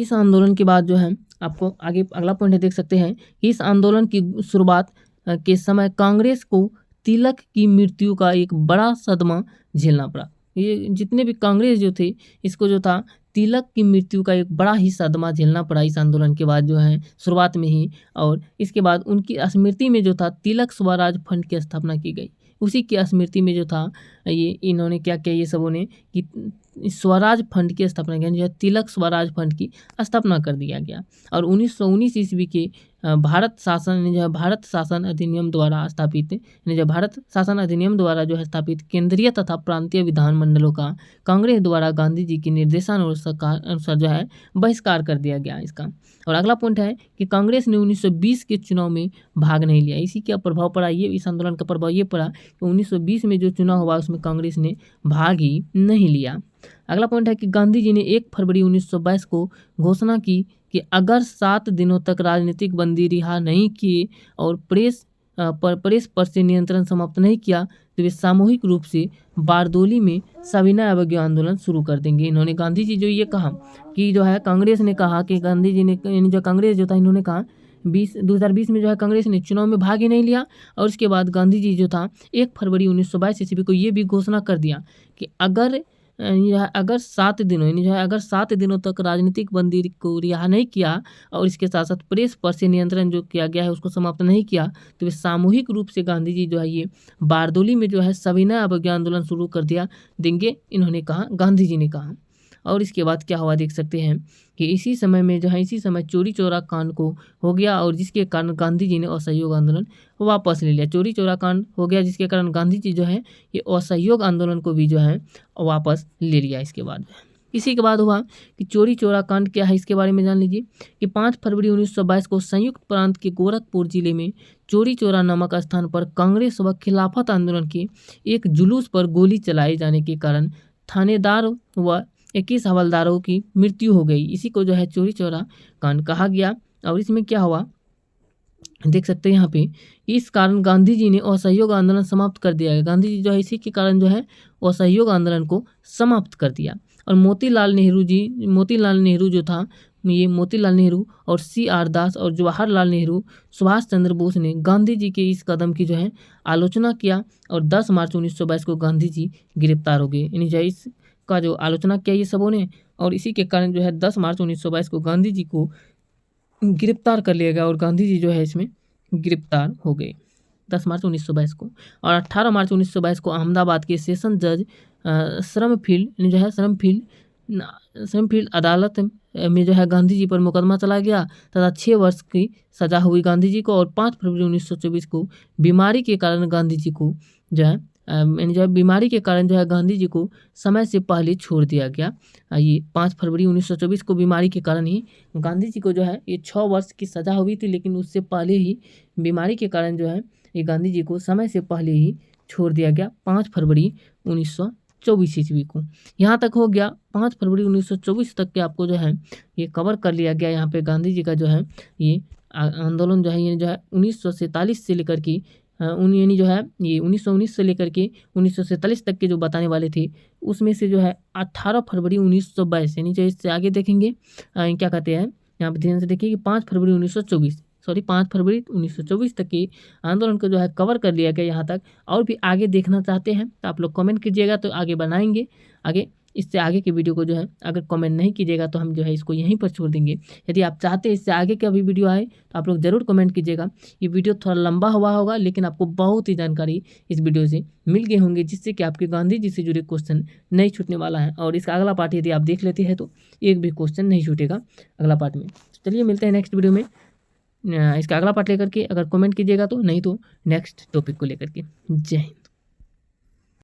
इस आंदोलन के बाद जो है आपको आगे अगला पॉइंट देख सकते हैं कि इस आंदोलन की शुरुआत के समय कांग्रेस को तिलक की मृत्यु का एक बड़ा सदमा झेलना पड़ा। ये जितने भी कांग्रेस जो थे इसको जो था तिलक की मृत्यु का एक बड़ा ही सदमा झेलना पड़ा इस आंदोलन के बाद जो है शुरुआत में ही। और इसके बाद उनकी स्मृति में जो था तिलक स्वराज फंड की स्थापना की गई। उसी की स्मृति में जो था ये इन्होंने क्या किया, ये सबों ने कि स्वराज फंड की स्थापना की, जो है तिलक स्वराज फंड की स्थापना कर दिया गया। और 1919 ईस्वी के भारत शासन जो है भारत शासन अधिनियम द्वारा स्थापित जो भारत शासन अधिनियम द्वारा जो है स्थापित केंद्रीय तथा प्रांतीय विधानमंडलों का कांग्रेस द्वारा गांधी जी के निर्देशानुसार जो है बहिष्कार कर दिया गया इसका। और अगला पॉइंट है कि कांग्रेस ने 1920 के चुनाव में भाग नहीं लिया। इसी का प्रभाव पड़ा, ये इस आंदोलन का प्रभाव ये पड़ा कि 1920 में जो चुनाव हुआ उसमें कांग्रेस ने भाग ही नहीं लिया। अगला पॉइंट है कि गांधी जी ने 1 फरवरी 1922 को घोषणा की कि अगर 7 दिनों तक राजनीतिक बंदी रिहा नहीं किए और प्रेस पर से नियंत्रण समाप्त नहीं किया तो वे सामूहिक रूप से बारदोली में सविनय अवज्ञा आंदोलन शुरू कर देंगे। इन्होंने गांधी जी जो ये कहा कि जो है कांग्रेस ने कहा कि गांधी जी ने जो कांग्रेस जो था इन्होंने कहा 2020 में जो है कांग्रेस ने चुनाव में भाग ही नहीं लिया। और उसके बाद गांधी जी जो था 1 फरवरी 1922 ईस्वी को ये भी घोषणा कर दिया कि अगर 7 दिनों यानी जो है अगर 7 दिनों तक राजनीतिक बंदी को रिहा नहीं किया और इसके साथ साथ प्रेस पर से नियंत्रण जो किया गया है उसको समाप्त नहीं किया तो वे सामूहिक रूप से गांधी जी जो है ये बारदोली में जो है सविनय अवज्ञा आंदोलन शुरू कर देंगे, इन्होंने कहा, गांधी जी ने कहा। और इसके बाद क्या हुआ देख सकते हैं कि इसी समय चोरी चौरा कांड को हो गया और जिसके कारण गांधी जी ने असहयोग आंदोलन वापस ले लिया। चोरी चौरा कांड हो गया जिसके कारण गांधी जी जो है ये असहयोग आंदोलन को भी जो है वापस ले लिया। इसके बाद इसी के बाद हुआ कि चोरी चौरा कांड क्या है इसके बारे में जान लीजिए कि 5 फरवरी 1922 को संयुक्त प्रांत के गोरखपुर जिले में चोरी चौरा नामक स्थान पर कांग्रेस व खिलाफत आंदोलन के एक जुलूस पर गोली चलाए जाने के कारण थानेदार व 21 हवलदारों की मृत्यु हो गई। इसी को जो है चोरी चौरा कांड कहा गया। और इसमें क्या हुआ देख सकते हैं यहाँ पे, इस कारण गांधी जी ने असहयोग आंदोलन समाप्त कर दिया है। गांधी जी जो है इसी के कारण जो है असहयोग आंदोलन को समाप्त कर दिया। और मोतीलाल नेहरू जो था ये मोतीलाल नेहरू और CR दास और जवाहरलाल नेहरू, सुभाष चंद्र बोस ने गांधी जी के इस कदम की जो है आलोचना किया। और 10 मार्च 1922 को गांधी जी गिरफ्तार हो गए। यानी जो का जो आलोचना किया ये सबों ने और इसी के कारण जो है 10 मार्च 1922 को गांधी जी को गिरफ्तार कर लिया गया और गांधी जी जो है इसमें गिरफ्तार हो गए 10 मार्च 1922 को। और 18 मार्च 1922 को अहमदाबाद के सेशन जज श्रमफील्ड अदालत में जो है गांधी जी पर मुकदमा चला गया तथा 6 वर्ष की सजा हुई गांधी जी को। और 5 फरवरी 1924 को बीमारी के कारण गांधी जी को जो है बीमारी के कारण जो है गांधी जी को समय से पहले छोड़ दिया गया। ये 5 फरवरी 1924 को बीमारी के कारण ही गांधी जी को जो है ये 6 वर्ष की सज़ा हुई थी, लेकिन उससे पहले ही बीमारी के कारण जो है ये गांधी जी को समय से पहले ही छोड़ दिया गया 5 फरवरी 1924 ईस्वी को। यहाँ तक हो गया 5 फरवरी 1924 तक के आपको जो है ये कवर कर लिया गया। यहाँ पे गांधी जी का जो है ये आंदोलन जो है ये जो है 1947 से लेकर के यानी जो है ये 1919 से लेकर के 1947 तक के जो बताने वाले थे उसमें से जो है 18 फरवरी 1922 यानी जो इससे आगे देखेंगे क्या कहते हैं यहाँ पे ध्यान से देखिए कि 5 फरवरी 1924 तक के आंदोलन को जो है कवर कर लिया गया यहाँ तक। और भी आगे देखना चाहते हैं तो आप लोग कमेंट कीजिएगा तो आगे बनाएंगे। आगे इससे आगे के वीडियो को जो है अगर कमेंट नहीं कीजिएगा तो हम जो है इसको यहीं पर छोड़ देंगे। यदि आप चाहते हैं इससे आगे का भी वीडियो आए तो आप लोग ज़रूर कमेंट कीजिएगा। ये वीडियो थोड़ा लंबा हुआ होगा लेकिन आपको बहुत ही जानकारी इस वीडियो से मिल गए होंगे जिससे कि आपके गांधी जी से जुड़े क्वेश्चन नहीं छूटने वाला है। और इसका अगला पार्ट यदि आप देख लेते हैं तो एक भी क्वेश्चन नहीं छूटेगा अगला पार्ट में। चलिए मिलते हैं नेक्स्ट वीडियो में इसका अगला पार्ट लेकर के। अगर कमेंट कीजिएगा तो, नहीं तो नेक्स्ट टॉपिक को लेकर के। जय हिंद।